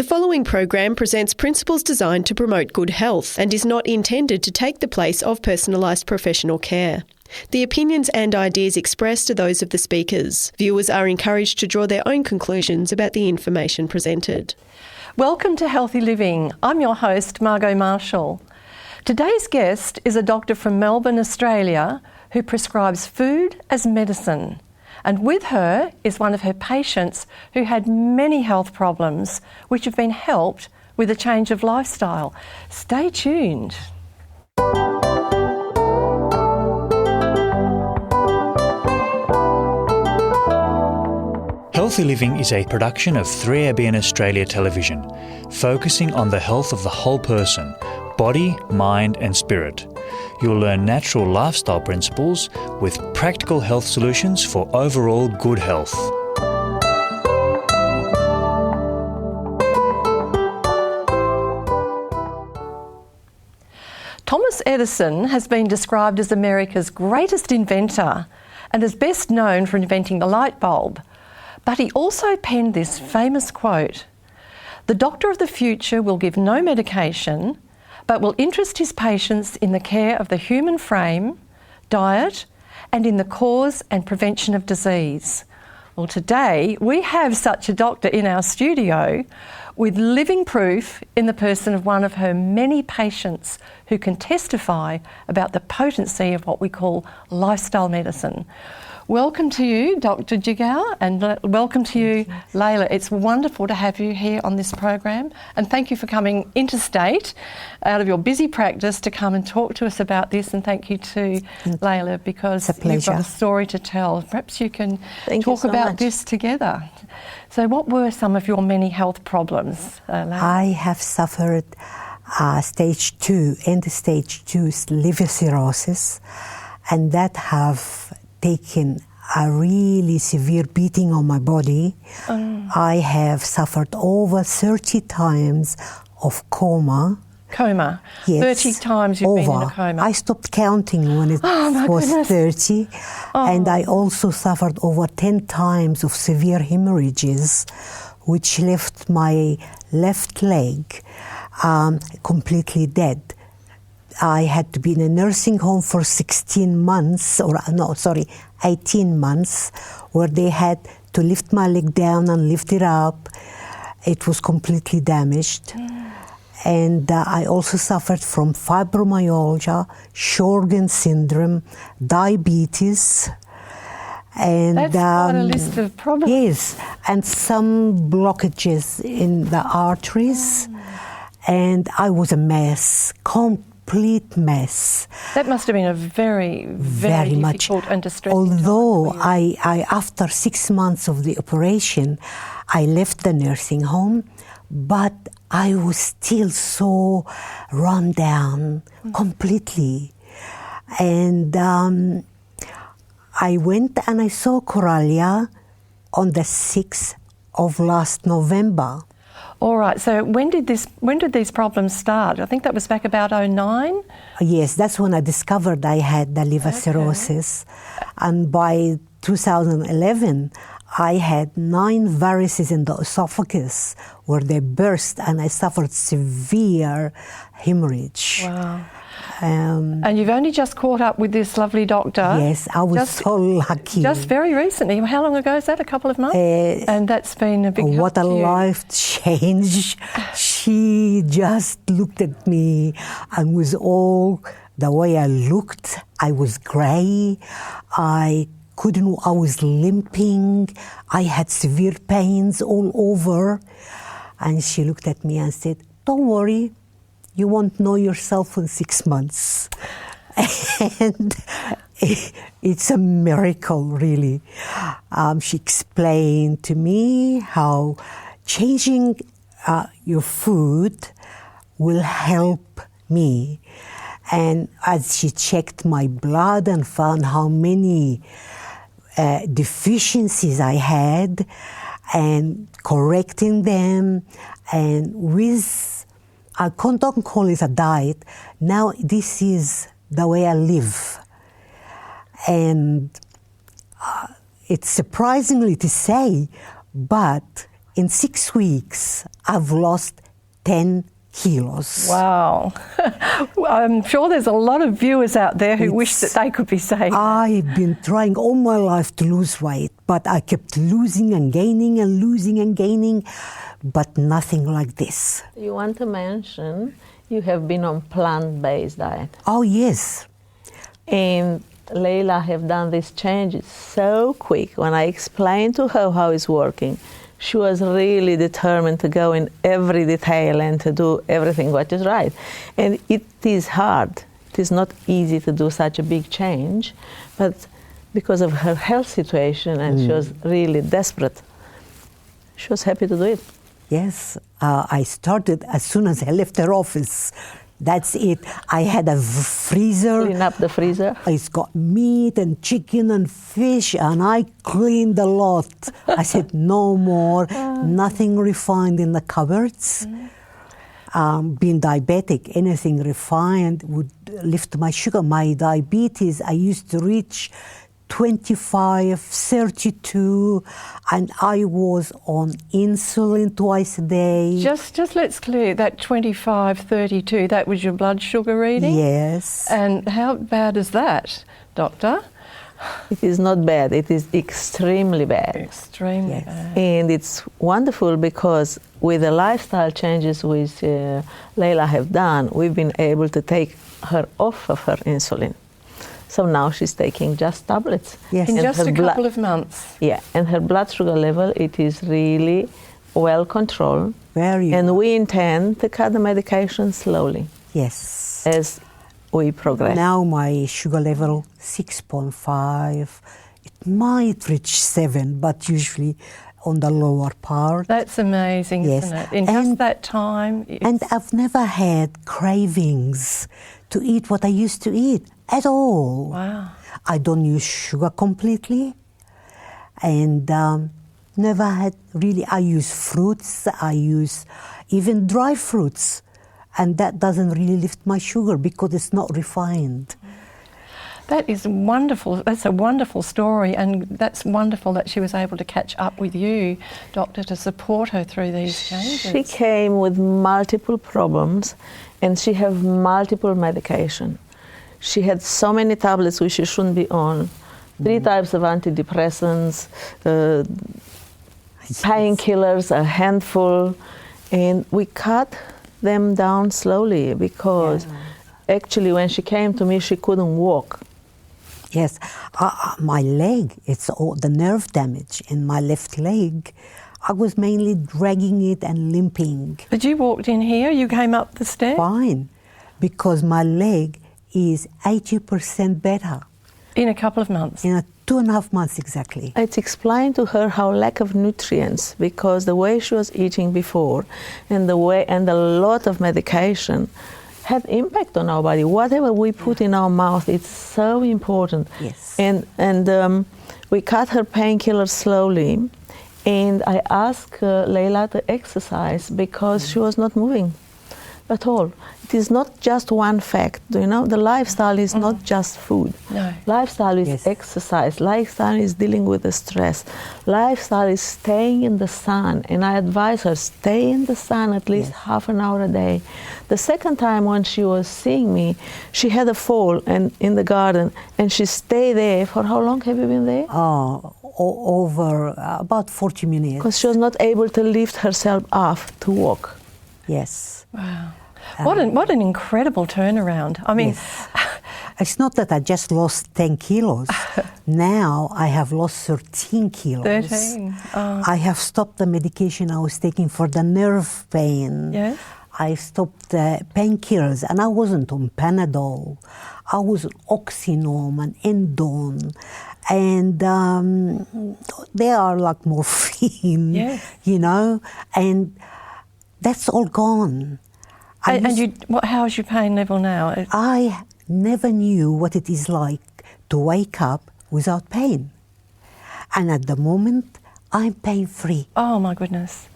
following program presents principles designed to promote good health and is not intended to take the place of personalised professional care. The opinions and ideas expressed are those of the speakers. Viewers are encouraged to draw their own conclusions about the information presented. Welcome to Healthy Living. I'm your host, Margot Marshall. Today's guest is a doctor from Melbourne, Australia, who prescribes food as medicine. And with her is one of her patients who had many health problems, which have been helped with a change of lifestyle. Stay tuned. Healthy Living is a production of 3ABN Australia Television, focusing on the health of the whole person, body, mind and spirit. You'll learn natural lifestyle principles with practical health solutions for overall good health. Thomas Edison has been described as America's greatest inventor and is best known for inventing the light bulb. But he also penned this famous quote: "The doctor of the future will give no medication, but will interest his patients in the care of the human frame, diet, and in the cause and prevention of disease." Well, today we have such a doctor in our studio with living proof in the person of one of her many patients who can testify about the potency of what we call lifestyle medicine. Welcome to you, Dr. Jigau, and welcome to you, Leila. It's wonderful to have you here on this program, and thank you for coming interstate out of your busy practice to come and talk to us about this, and thank you to Leila because you've got a story to tell. Perhaps you can talk about this together. So what were some of your many health problems, Leila? I have suffered stage 2, end-stage 2 liver cirrhosis, and that have taken a really severe beating on my body. I have suffered over 30 times of coma. Coma? Yes. 30 times you've been in a coma? I stopped counting when it was 30. And I also suffered over 10 times of severe hemorrhages, which left my left leg completely dead. I had to be in a nursing home for 18 months, where they had to lift my leg down and lift it up. It was completely damaged. And I also suffered from fibromyalgia, Sjogren's syndrome, diabetes. And, that's quite a list of problems. Yes, and some blockages in the arteries. And I was a mess, complete mess. That must have been a very, very difficult and distressing Although time for you. I after 6 months of the operation, I left the nursing home, but I was still so run down completely. And I went and I saw Coralia on the 6th of last November. All right, so when did these problems start? I think that was back about 2009? Yes, that's when I discovered I had the liver cirrhosis. And by 2011, I had 9 varices in the esophagus where they burst, and I suffered severe hemorrhage. Wow. And you've only just caught up with this lovely doctor. Yes, I was so lucky. Just very recently. How long ago is that? A couple of months? And that's been a big help What a to you. life change. She just looked at me and was all the way I looked. I was grey. I was limping. I had severe pains all over. And she looked at me and said, "Don't worry. You won't know yourself in 6 months." And it's a miracle, really. She explained to me how changing your food will help me. And as she checked my blood and found how many deficiencies I had, and correcting them, and with I don't call it a diet. Now this is the way I live. And it's surprisingly to say, but In 6 weeks, I've lost 10 kilos. Wow. I'm sure there's a lot of viewers out there who wish that they could be saying that. I've been trying all my life to lose weight, but I kept losing and gaining and losing and gaining, but nothing like this. You want to mention you have been on plant-based diet. Oh, yes. And Leila have done these changes so quick. When I explained to her how it's working, she was really determined to go in every detail and to do everything what is right. And it is hard. It is not easy to do such a big change, but because of her health situation, and she was really desperate, she was happy to do it. Yes, I started as soon as I left her office. That's it. I had a freezer. Clean up the freezer. It's got meat and chicken and fish, and I cleaned a lot. I said, no more, nothing refined in the cupboards. Being diabetic, anything refined would lift my sugar. My diabetes, I used to reach 25, 32, and I was on insulin twice a day. Just let's clear that 25, 32, that was your blood sugar reading? Yes. And how bad is that, doctor? It is not bad, it is extremely bad. Extremely bad. And it's wonderful because with the lifestyle changes which Leila have done, we've been able to take her off of her insulin. So now she's taking just tablets. Yes. In And just her a couple of months. Yeah, and her blood sugar level, it is really well controlled. Very And well. we intend to cut the medication slowly Yes. as we progress. Now my sugar level 6.5. It might reach 7, but usually on the lower part. That's amazing, Yes. isn't it? In And- just that time. And I've never had cravings to eat what I used to eat at all. Wow. I don't use sugar completely, and never had really. I use fruits. I use even dry fruits, and that doesn't really lift my sugar because it's not refined. That is wonderful. That's a wonderful story, and that's wonderful that she was able to catch up with you, doctor, to support her through these changes. She came with multiple problems and she have multiple medication. She had so many tablets which she shouldn't be on, 3 types of antidepressants, painkillers, a handful, and we cut them down slowly because actually when she came to me she couldn't walk. Yes, my leg, it's all the nerve damage in my left leg. I was mainly dragging it and limping. But you walked in here, you came up the stairs? Fine, because my leg is 80% better In a couple of months? in 2.5 months exactly. It's explained to her how lack of nutrients, because the way she was eating before and a lot of medication had impact on our body. Whatever we put in our mouth, it's so important. Yes. And we cut her painkillers slowly, and I asked Leila to exercise because she was not moving at all. It is not just one fact, you know. The lifestyle is not just food. No. Lifestyle is Yes. exercise. Lifestyle is dealing with the stress. Lifestyle is staying in the sun. And I advise her, stay in the sun at least half an hour a day. The second time when she was seeing me, she had a fall in the garden, and she stayed there. For how long have you been there? Over about 40 minutes. Because she was not able to lift herself up to walk. Yes. Wow. What an incredible turnaround. I mean, It's not that I just lost 10 kilos. Now I have lost 13 kilos. 13. Oh. I have stopped the medication I was taking for the nerve pain. Yes. I stopped the painkillers, and I wasn't on Panadol. I was on Oxynorm and Endone. And they are like morphine, Yes. you know, and that's all gone. How's your pain level now? I never knew what it is like to wake up without pain. And at the moment, I'm pain-free, Oh my goodness.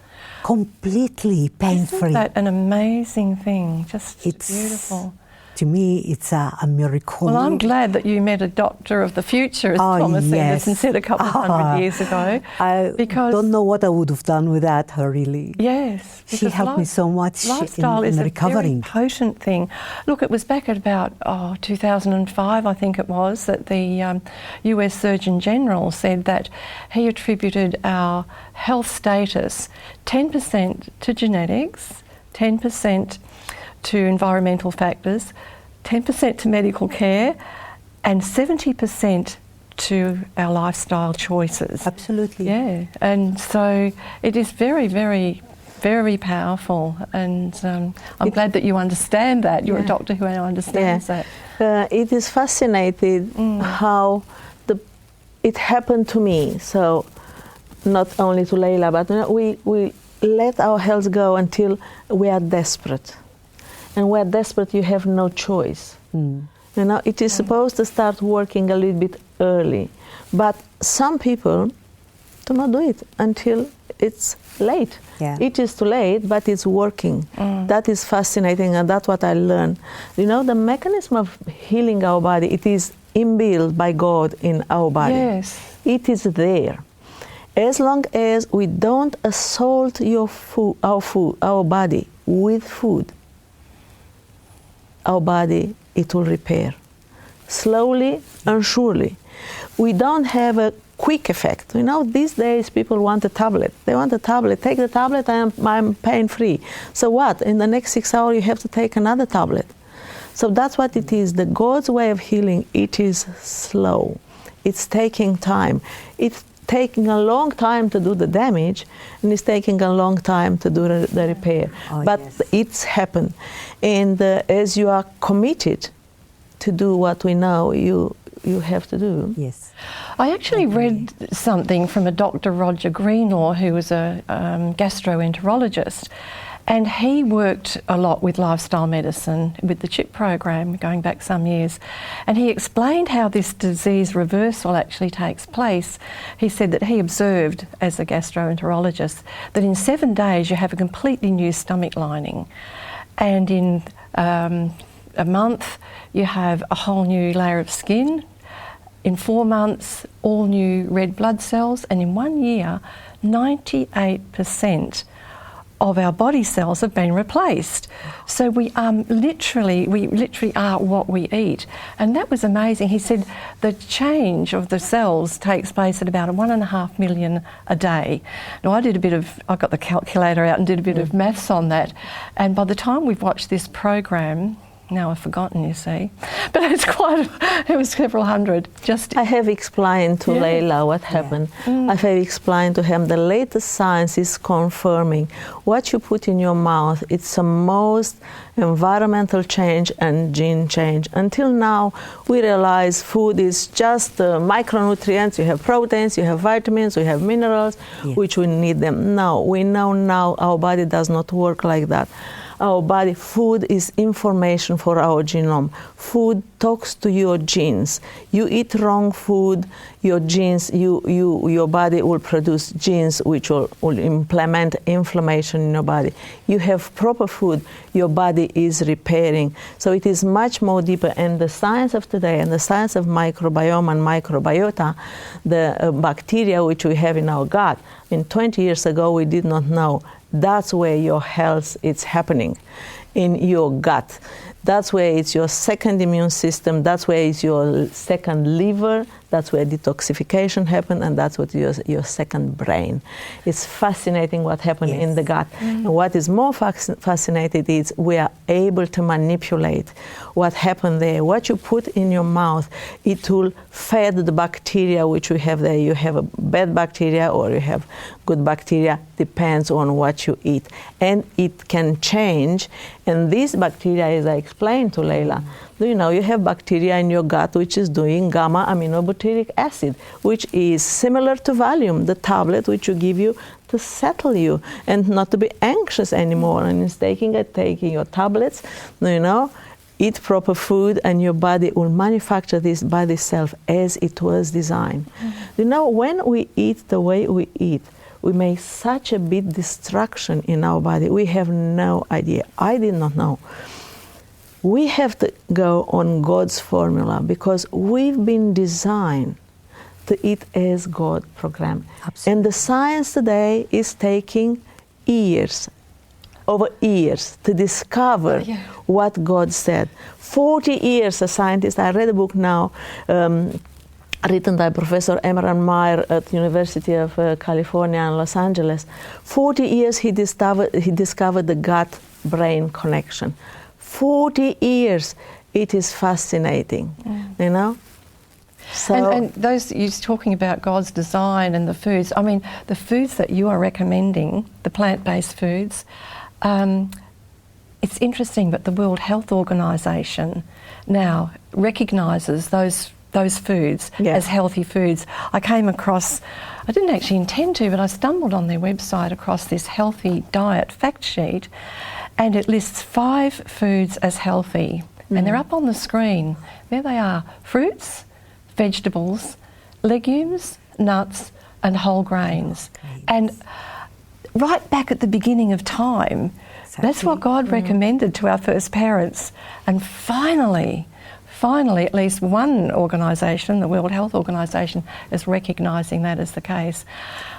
completely Isn't pain-free. that an amazing thing? Just It's- beautiful. to me, it's a miracle. Well, I'm glad that you met a doctor of the future, as Thomas Anderson said a couple of hundred years ago. I don't know what I would have done without her, really. Yes. She helped me so much lifestyle in is recovering. A very potent thing. Look, it was back at about 2005, I think it was, that the US Surgeon General said that he attributed our health status 10% to genetics, 10% to environmental factors, 10% to medical care, and 70% to our lifestyle choices. Absolutely. Yeah, and so it is very, very, very powerful, and I'm glad that you understand that. You're a doctor who understands that. It is fascinating how it happened to me. So not only to Leila, but we let our health go until we are desperate. And when desperate, you have no choice. It is supposed to start working a little bit early. But some people do not do it until it's late. Yeah. It is too late, but it's working. That is fascinating, and that's what I learned. The mechanism of healing our body, it is inbuilt by God in our body. Yes. It is there. As long as we don't assault our body with food, our body, it will repair. Slowly and surely. We don't have a quick effect. These days people want a tablet. They want a tablet. Take the tablet, I'm pain-free. So what? In the next 6 hours you have to take another tablet. So that's what it is. The God's way of healing, it is slow. It's taking time. It's taking a long time to do the damage, and it's taking a long time to do the repair. But it's happened. And as you are committed to do what we know you have to do. Yes. I actually read something from a Dr. Roger Greenlaw, who was a gastroenterologist, and he worked a lot with lifestyle medicine, with the CHIP program going back some years, and he explained how this disease reversal actually takes place. He said that he observed, as a gastroenterologist, that in 7 days you have a completely new stomach lining, and in a month you have a whole new layer of skin. In 4 months, all new red blood cells, and in 1 year, 98% of our body cells have been replaced. So we literally are what we eat. And that was amazing. He said the change of the cells takes place at about 1.5 million a day. Now I got the calculator out and did a bit of maths on that. And by the time we've watched this program, now I've forgotten, you see. But it was several hundred. I have explained to Leila what happened. I have explained to him the latest science is confirming what you put in your mouth, it's the most environmental change and gene change. Until now, we realize food is just micronutrients. You have proteins, you have vitamins, you have minerals, which we need them. No, we know now our body does not work like that. Our body, food is information for our genome. Food talks to your genes. You eat wrong food, your genes, your body will produce genes which will implement inflammation in your body. You have proper food, your body is repairing. So it is much more deeper. And the science of today and the science of microbiome and microbiota, the bacteria which we have in our gut, 20 years ago we did not know. That's where your health is happening, in your gut. That's where it's your second immune system. That's where it's your second liver. That's where detoxification happens, and that's what your second brain. It's fascinating what happened in the gut. And what is more fascinating is we are able to manipulate what happened there. What you put in your mouth, it will feed the bacteria which we have there. You have a bad bacteria or you have good bacteria, depends on what you eat. And it can change. And this bacteria, as I explained to Leila, do you know you have bacteria in your gut which is doing gamma aminobutyric acid, which is similar to Valium, the tablet which you give you to settle you and not to be anxious anymore. And instead of taking your tablets, eat proper food, and your body will manufacture this by itself as it was designed. When we eat the way we eat, we make such a big destruction in our body. We have no idea. I did not know. we have to go on God's formula because we've been designed to eat as God programmed. Absolutely. And the science today is taking years, over years, to discover what God said. 40 years as scientist. I read a book now written by Professor Emerald Meyer at the University of California in Los Angeles. 40 years he discovered the gut-brain connection. 40 years. It is fascinating, you know? So and those, you're talking about God's design and the foods. I mean, the foods that you are recommending, the plant-based foods, it's interesting, but the World Health Organization now recognises those foods as healthy foods. I came across, I didn't actually intend to, but I stumbled on their website across this healthy diet fact sheet, and it lists 5 foods as healthy. And they're up on the screen. There they are: fruits, vegetables, legumes, nuts, and whole grains. And right back at the beginning of time, that's what God recommended to our first parents. And finally, at least one organisation, the World Health Organisation, is recognising that as the case.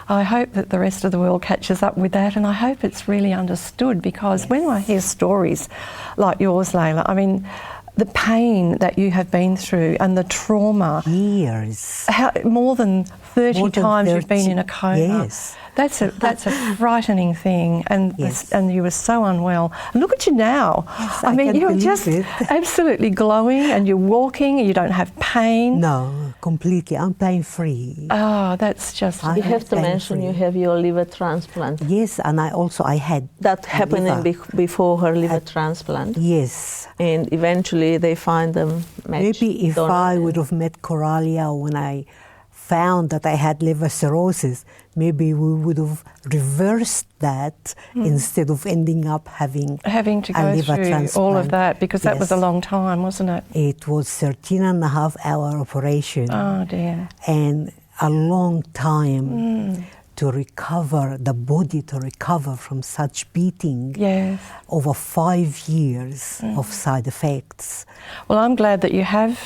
I hope that the rest of the world catches up with that, and I hope it's really understood, because when I hear stories like yours, Leila, I mean, the pain that you have been through and the trauma. Years. More than 30 times you've been in a coma. Yes. That's a frightening thing, and and you were so unwell. And look at you now. Yes, I mean, you're just absolutely glowing, and you're walking, and you don't have pain. No, completely. I'm pain-free. Oh, that's just... you have to mention you have your liver transplant. Yes, and I had... That happened before her liver transplant. Yes. And eventually they find them matched. Maybe if I would have met Coralia when I found that I had liver cirrhosis, maybe we would have reversed that instead of ending up having to go liver through transplant. all of that, because that was a long time, wasn't it? It was 13.5-hour operation. Oh dear. And a long time to recover, the body to recover from such beating. Yes. Over 5 years of side effects. Well, I'm glad that you have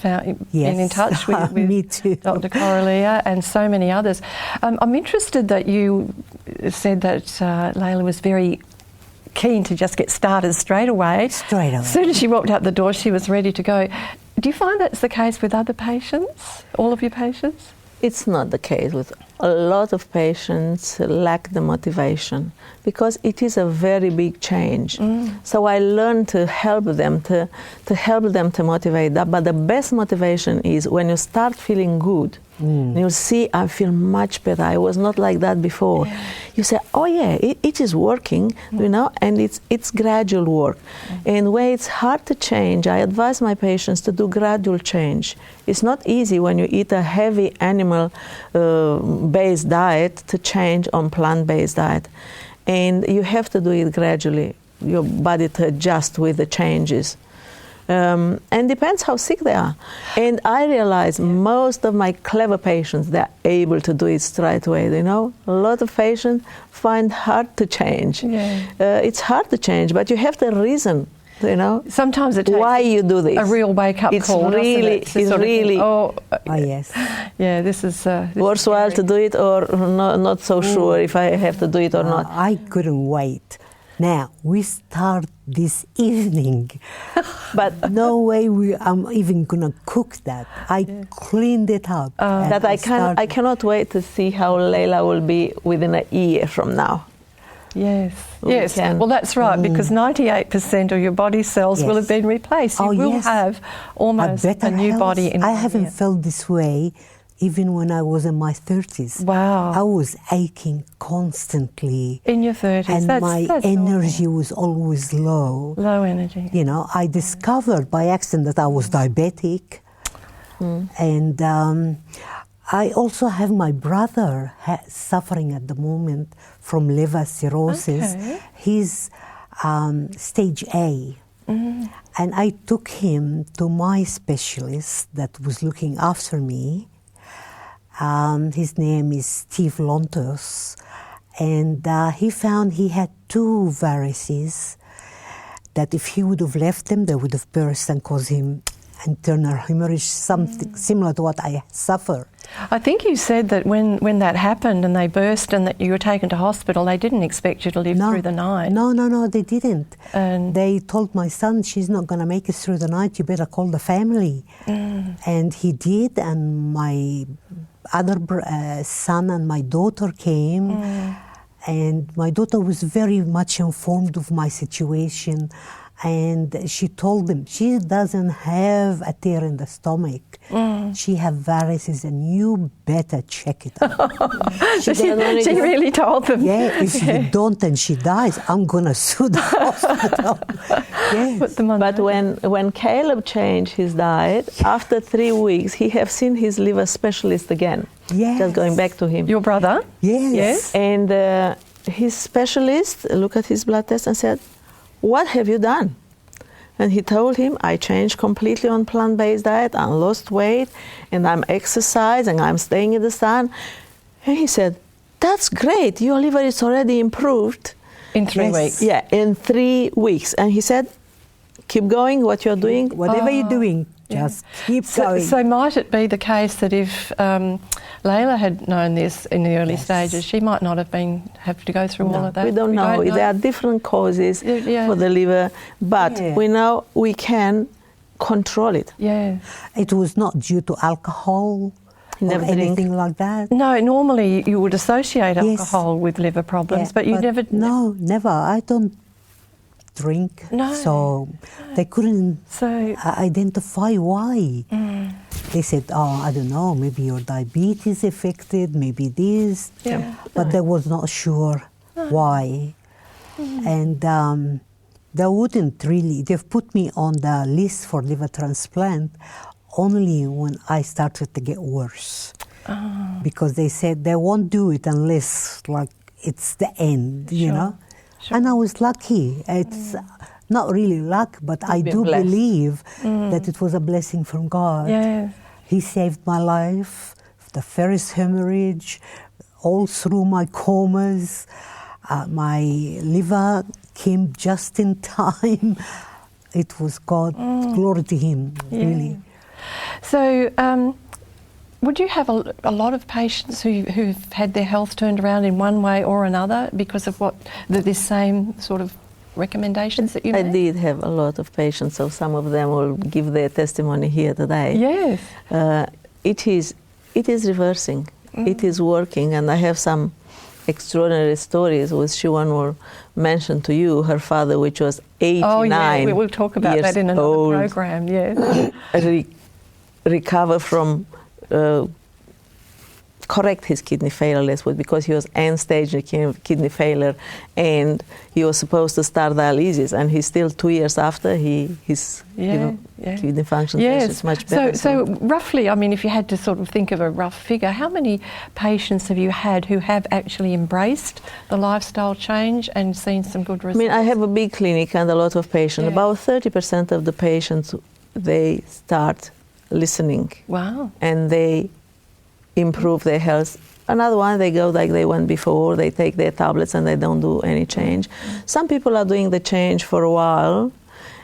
been in touch with Me too. Dr. Coralia and so many others. I'm interested that you said that Leila was very keen to just get started straight away. Straight away. As soon as she walked out the door, she was ready to go. Do you find that's the case with other patients, all of your patients? It's not the case with a lot of patients lack the motivation, because it is a very big change. So I learned to help them to motivate that. But the best motivation is when you start feeling good. You see, I feel much better. I was not like that before. You say, oh yeah, it is working, you know, and it's gradual work. And when it's hard to change, I advise my patients to do gradual change. It's not easy when you eat a heavy animal-based diet to change on plant-based diet. And you have to do it gradually, your body to adjust with the changes. And depends how sick they are. And I realize most of my clever patients, they're able to do it straight away, you know. A lot of patients find hard to change. It's hard to change, but you have the reason, you know. Sometimes it takes why you do this. A real wake-up call, really, doesn't it? It's really... yes. Yeah, this is... worthwhile to do it, or not so sure if I have to do it or not. I couldn't wait. Now, we start this evening, but no way I'm even going to cook that. I cleaned it up. That I cannot wait to see how Leila will be within a year from now. Yes. Well, that's right, because 98% of your body cells will have been replaced. You will have almost a new health. body in I haven't felt this way even when I was in my 30s. Wow. I was aching constantly. In your 30s. And my energy was always low. Low energy. You know, I discovered by accident that I was diabetic. And I also have my brother suffering at the moment from liver cirrhosis. Okay. He's stage A. And I took him to my specialist that was looking after me. His name is Steve Lontos, and he found he had 2 varices, that if he would have left them, they would have burst and caused him internal hemorrhage, something similar to what I suffer. I think you said that when that happened and they burst and that you were taken to hospital, they didn't expect you to live through the night. No, they didn't. And they told my son, she's not going to make it through the night, you better call the family. And he did, and my other son and my daughter came, and my daughter was very much informed of my situation. And she told them she doesn't have a tear in the stomach. She have varices, and you better check it out. she really told them. Yeah, if you don't and she dies, I'm gonna sue the hospital. Yes. Put them on But when Caleb changed his diet, after 3 weeks, he have seen his liver specialist again. Yes. Just going back to him. Your brother? Yes. And his specialist looked at his blood test and said, "What have you done?" And he told him, "I changed completely on plant-based diet, I lost weight, and I'm exercising, I'm staying in the sun." And he said, "That's great, your liver is already improved." In 3 weeks? Yeah, in 3 weeks. And he said, "Keep going, what you're doing." Whatever you're doing, just keep going. So might it be the case that if Leila had known this in the early stages, she might not have to go through all of that? We don't know. There are different causes for the liver, but we know we can control it. Yeah. It was not due to alcohol or anything like that. No, normally you would associate alcohol with liver problems, but you never... No, never. I don't drink, so they couldn't identify why. They said, "Oh, I don't know, maybe your diabetes affected, maybe this," but they was not sure why. And they wouldn't really, they've put me on the list for liver transplant only when I started to get worse. Because they said they won't do it unless like it's the end, you know. Sure. And I was lucky. It's not really luck, but I do believe that it was a blessing from God. Yeah. He saved my life, the first hemorrhage, all through my comas. My liver came just in time. It was God. Glory to Him, really. So, would you have a lot of patients who've had their health turned around in one way or another because of this same sort of recommendations that you made? I did have a lot of patients, so some of them will give their testimony here today. Yes. It is reversing. It is working, and I have some extraordinary stories, which one will mention to you. Her father, which was 89 Oh yeah, we'll talk about that in another program, recover from correct his kidney failure, because he was end-stage kidney failure, and he was supposed to start dialysis, and he's still 2 years after his kidney function is much better. So roughly, I mean, if you had to sort of think of a rough figure, how many patients have you had who have actually embraced the lifestyle change and seen some good results? I mean, I have a big clinic and a lot of patients. About 30% of the patients, they start listening. Wow. And they improve their health. Another one, they go like they went before, they take their tablets and they don't do any change. Some people are doing the change for a while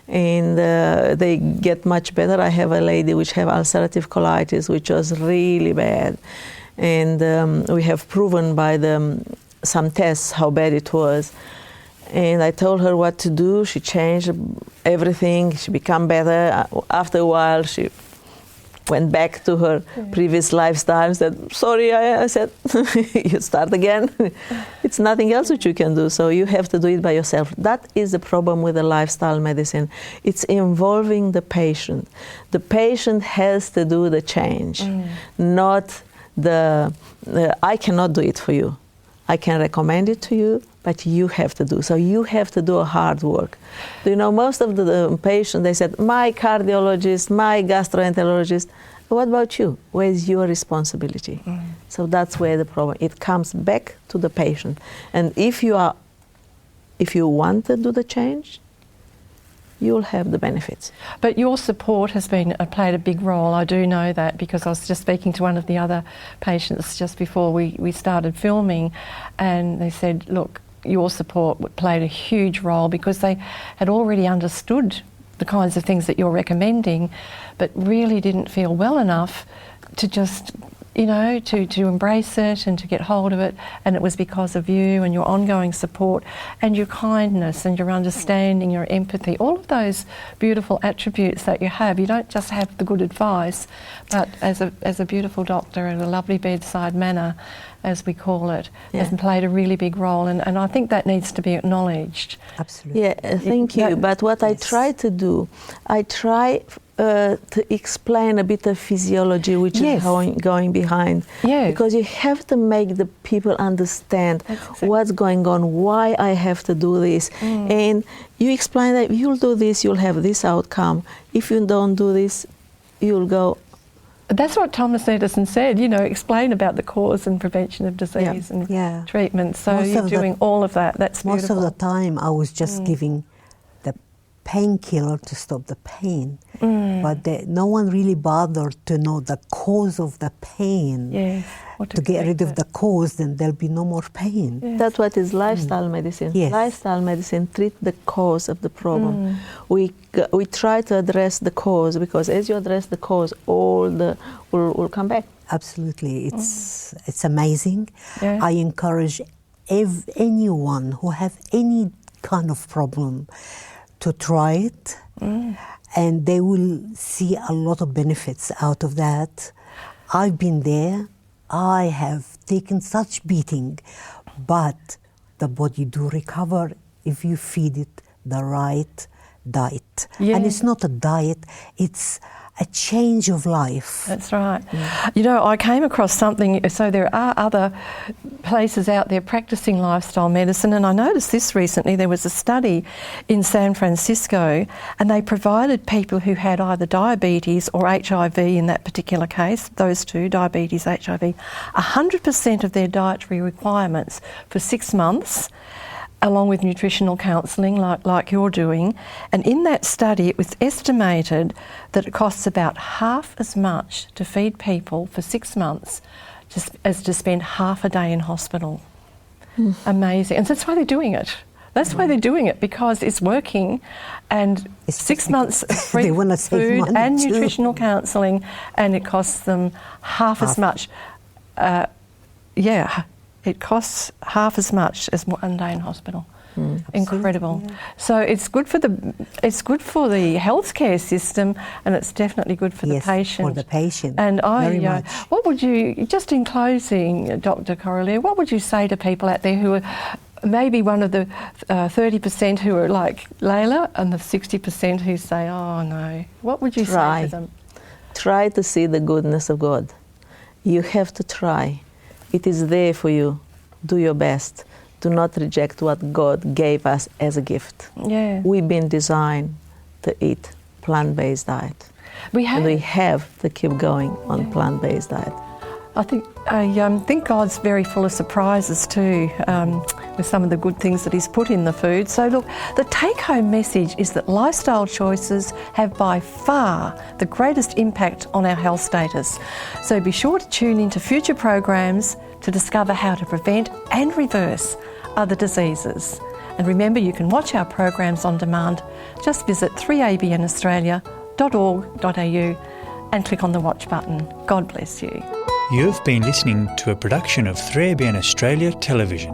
and they get much better. I have a lady which have ulcerative colitis, which was really bad. And we have proven by some tests how bad it was. And I told her what to do. She changed everything. She became better. After a while, she went back to her previous lifestyle and said, "Sorry," I said, "You start again." It's nothing else which you can do, so you have to do it by yourself. That is the problem with the lifestyle medicine. It's involving the patient. The patient has to do the change, not I cannot do it for you. I can recommend it to you, but you have to do. So you have to do a hard work. Do you know, most of the patients, they said, "My cardiologist, my gastroenterologist." What about you? Where is your responsibility? So that's where the problem, it comes back to the patient. And if you want to do the change, you'll have the benefits. But your support has played a big role. I do know that, because I was just speaking to one of the other patients just before we started filming, and they said, "Look, your support played a huge role, because they had already understood the kinds of things that you're recommending, but really didn't feel well enough to just, to embrace it and to get hold of it. And it was because of you and your ongoing support and your kindness and your understanding, your empathy, all of those beautiful attributes that you have. You don't just have the good advice, but as a beautiful doctor and a lovely bedside manner, as we call it, has played a really big role, and I think that needs to be acknowledged. Absolutely. Yeah, thank you. But what I try to do, I try to explain a bit of physiology which is going behind. Yes. Because you have to make the people understand what's going on, why I have to do this. And you explain that if you'll do this, you'll have this outcome. If you don't do this, you'll go. That's what Thomas Edison said, explain about the cause and prevention of disease and treatment. So you're doing all of that. That's beautiful. Most of the time I was just giving the painkiller to stop the pain. But no one really bothered to know the cause of the pain. Yes. To get rid of the cause, then there'll be no more pain. Yes. That's what is lifestyle medicine. Yes. Lifestyle medicine treat the cause of the problem. We try to address the cause, because as you address the cause, all the will come back. Absolutely, it's amazing. Yeah. I encourage anyone who have any kind of problem to try it, and they will see a lot of benefits out of that. I've been there. I have taken such beating, but the body do recover if you feed it the right diet. Yeah. And it's not a diet, it's a change of life. That's right. I came across something, so there are other places out there practicing lifestyle medicine, and I noticed this recently. There was a study in San Francisco, and they provided people who had either diabetes or HIV in that particular case, those two, diabetes, HIV, 100% of their dietary requirements for 6 months, along with nutritional counselling like you're doing. And in that study, it was estimated that it costs about half as much to feed people for 6 months as to spend half a day in hospital. Amazing. And that's why they're doing it. That's why they're doing it, because it's working, and it's 6 months free food and nutritional counselling, and it costs them half as much. It costs half as much as 1 day in hospital. Incredible. Yeah. So it's good for the healthcare system, and it's definitely good for the patient. For the patient. And very much. What would you, just in closing, Dr. Coralia, what would you say to people out there who are maybe one of the 30% who are like Leila and the 60% who say, oh no? What would you say to them? Try to see the goodness of God. You have to try. It is there for you. Do your best. Do not reject what God gave us as a gift. Yeah. We've been designed to eat plant-based diet. We have to keep going on plant-based diet. I think God's very full of surprises too, with some of the good things that He's put in the food. So look, the take-home message is that lifestyle choices have by far the greatest impact on our health status. So be sure to tune into future programs to discover how to prevent and reverse other diseases. And remember, you can watch our programs on demand. Just visit 3abnaustralia.org.au and click on the watch button. God bless you. You've been listening to a production of 3ABN Australia Television.